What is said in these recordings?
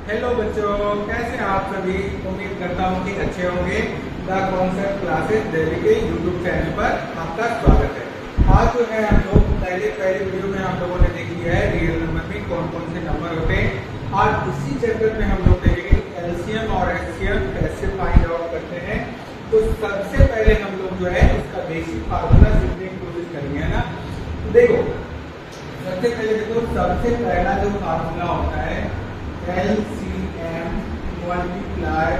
Hello बच्चों, कैसे हैं आप सभी। उम्मीद करता हूँ कि अच्छे होंगे। द कॉन्सेप्ट क्लासेस दिल्ली के यूट्यूब चैनल पर आपका स्वागत है। आज जो है हम लोग पहले वीडियो में हम लोगों ने देखी है रियल नंबर में कौन कौन से नंबर होते हैं। आज इसी चैप्टर में हम लोग देखेंगे एलसीएम और एचसीएफ कैसे फाइंड आउट करते हैं। तो सबसे पहले हम लोग जो है उसका बेसिक फार्मूला सीखने की कोशिश करेंगे, है ना। देखो सबसे पहला जो फार्मूला होता है LCM मल्टीप्लाई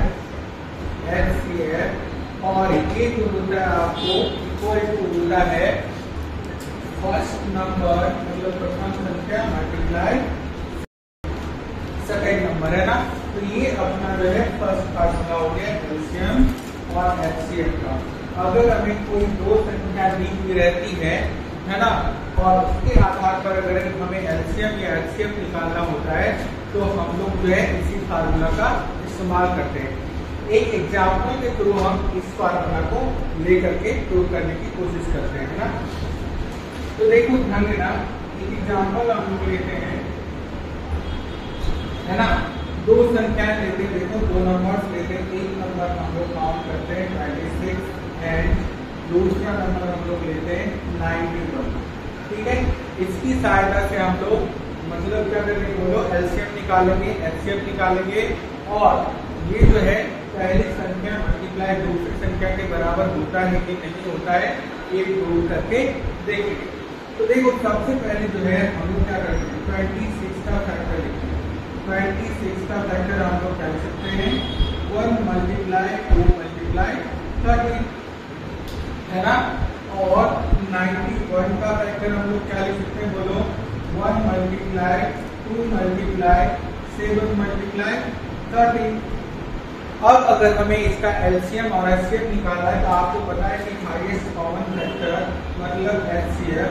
HCF, और ये जो होता है आपको इक्वल टू होता है फर्स्ट नंबर मतलब प्रथम संख्या मल्टीप्लाई सेकेंड नंबर, है ना। तो ये अपना जो है फर्स्ट फार्मूला हो गया LCM और HCF का। अगर हमें कोई दो संख्या दी हुई रहती है ना, और उसके आधार पर अगर हमें LCM या HCF निकालना होता है तो हम लोग जो है इसी फार्मूला का इस्तेमाल करते हैं। एक एग्जाम्पल के थ्रू हम इस फार्मूला को लेकर के प्रूव करने की कोशिश करते हैं, ना। तो देखो ध्यान देना, एक एग्जाम्पल हम लोग लेते हैं, है ना। दो संख्या लेते हैं, देखो दो नंबर्स लेते हैं। एक नंबर हम लोग काउंट करते हैं 26 एंड दूसरा नंबर हम लोग लेते हैं 91। ठीक है, इसकी सहायता से हम लोग मतलब क्या करेंगे, बोलो एलसीएम निकालेंगे, एचसीएफ निकालेंगे, और ये जो है पहली संख्या मल्टीप्लाई दूसरी संख्या के बराबर होता है कि नहीं होता है ये प्रूव करके देखेंगे। तो देखो सबसे पहले जो है हम लोग क्या करेंगे, 26 का फैक्टर लिखेंगे। 26 का फैक्टर हम लोग कर सकते हैं 1 मल्टीप्लाई 2 मल्टीप्लाई 30, है ना। और 91 का फैक्टर हम लोग क्या लिख सकते हैं, बोलो 1 मल्टीप्लाई 2 मल्टीप्लाई 7 मल्टीप्लाई 30। अब अगर हमें इसका एलसीएम और एचसीएफ निकालना है तो आपको पता है कि हाईएस्ट कॉमन फैक्टर मतलब एचसीएफ,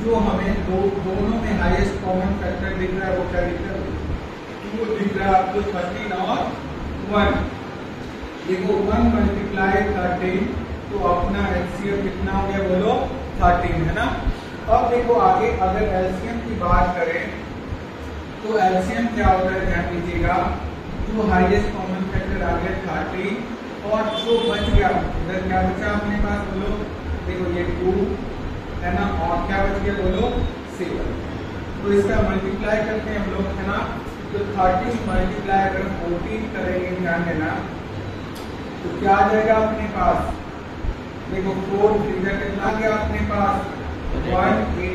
जो हमें दोनों में हाईएस्ट कॉमन फैक्टर दिख रहा है वो क्या दिख रहा है, वो दिख रहा है आपको 13 और 1। देखो 1 मल्टीप्लाई 13 तो अपना एचसीएफ कितना हो गया, बोलो 13, है ना। अब देखो आगे अगर एलसीएम की बात करें तो एलसीएम क्या होता है, ध्यान दीजिएगा। जो हाईएस्ट कॉमन फैक्टर आ गया 30 और जो बच गया इधर क्या बचा अपने पास, बोलो देखो ये 2, है ना, और क्या बच गया, बोलो 7। तो इसका मल्टीप्लाई करते हैं हम लोग, है ना। तो 30 मल्टीप्लाई अगर 14 करेंगे, ध्यान देना, तो क्या आ जाएगा अपने पास, देखो 4 कितना गया अपने पास 180।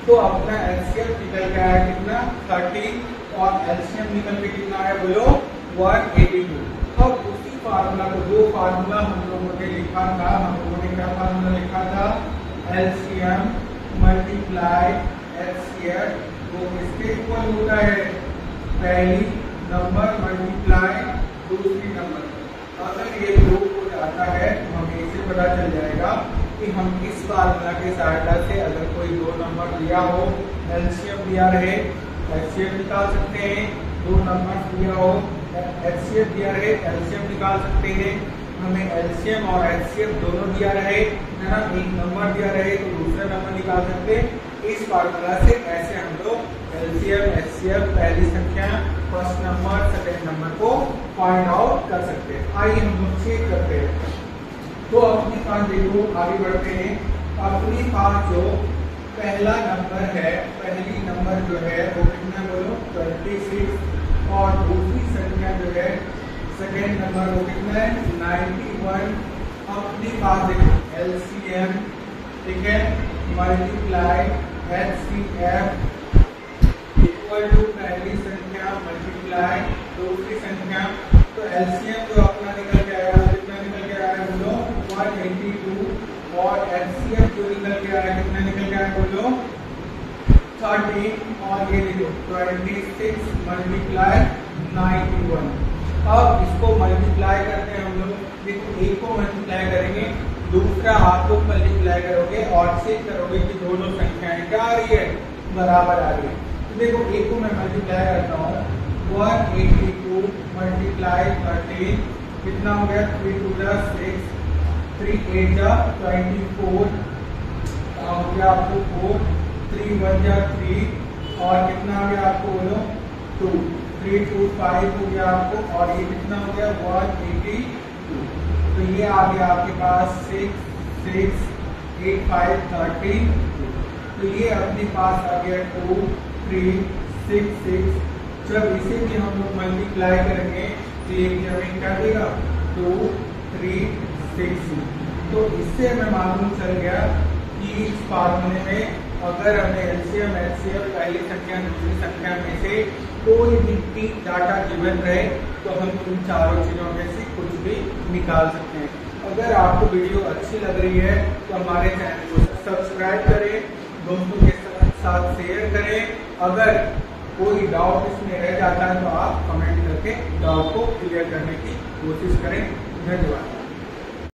तो अपना एलसीएम निकल गया है कितना 30 और एलसीएम निकल के कितना है, बोलो 182। अब उसी फार्मूला को, जो फार्मूला हम लोगों ने लिखा था, हम लोगों ने क्या फार्मूला लिखा था, एलसीएम मल्टीप्लाई एचसीएफ, वो किसके इक्वल होता है, पहली नंबर मल्टीप्लाई दूसरी नंबर। अगर ये प्रूफ हो जाता है तो हमें इससे पता चल जाएगा कि हम इस फार्मूला की सहायता से अगर कोई दो नंबर दिया हो, एलसीएम दिया रहे, एचसीएफ निकाल सकते हैं। दो नंबर दिया हो, एचसीएफ दिया रहे, एलसीएम निकाल सकते हैं। हमें एलसीएम और एचसीएफ दोनों दिया रहे, है ना, एक नंबर दिया रहे तो दूसरा नंबर निकाल सकते हैं। इस फार्मूला से ऐसे हम लोग एलसीएम एचसीएफ पहली संख्या फर्स्ट नंबर सेकेंड नंबर को फाइंड आउट कर सकते हैं। आइए हम लोग चेक करते हैं। तो अपने पास देखो आगे बढ़ते हैं। अपने पास जो पहला नंबर है, पहली नंबर जो है वो कितना, बोलो 26, और दूसरी संख्या जो है सेकेंड नंबर वो कितना है 91। अपने पास देखो एलसीएम, ठीक है, मल्टीप्लाई एचसीएफ इक्वल टू पहली संख्या मल्टीप्लाई दूसरी संख्या। तो एलसीएम जो अपना निकल के आया कितना निकल के आया, बोलो 182, और एचसीएफ जो निकल के आया कितना निकल के आया, बोलो 13, और ये देखो 26 मल्टीप्लाई 91। अब इसको मल्टीप्लाई करते हैं हम लोग। देखो एक को मल्टीप्लाई करेंगे, दूसरा आप लोग मल्टीप्लाई करोगे और चेक करोगे कि दोनों संख्याएं क्या आ रही है, बराबर आ रही है। तो देखो एक को मैं मल्टीप्लाई करता हूँ, 182 मल्टीप्लाई 13 कितना हो गया, 3 2 6, 3 8 24, हो गया आपको 4, 3 1 3, और कितना आ गया आपको, बोलो 2, 325 हो गया आपको, और ये कितना हो गया 182। तो ये आ गया आपके पास 6 6 8 5 13। तो ये अपने पास आ गया 2 3 6 6। जब इसे भी हम लोग मल्टीप्लाई करेंगे तो ये भी हमें क्या देगा 2 3 6। तो इससे हमें मालूम चल गया कि इस फार्मूले में अगर हमें एलसीएम एचसीएफ पहली संख्या दूसरी संख्या में से कोई भी डाटा गिवन रहे तो हम इन चारों चीजों में से कुछ भी निकाल सकते हैं। अगर आपको वीडियो अच्छी लग रही है तो हमारे चैनल को सब्सक्राइब करें, दोस्तों के साथ शेयर करें। अगर कोई डाउट इसमें रह जाता है तो आप कमेंट करके डाउट को क्लियर करने की कोशिश करें। धन्यवाद।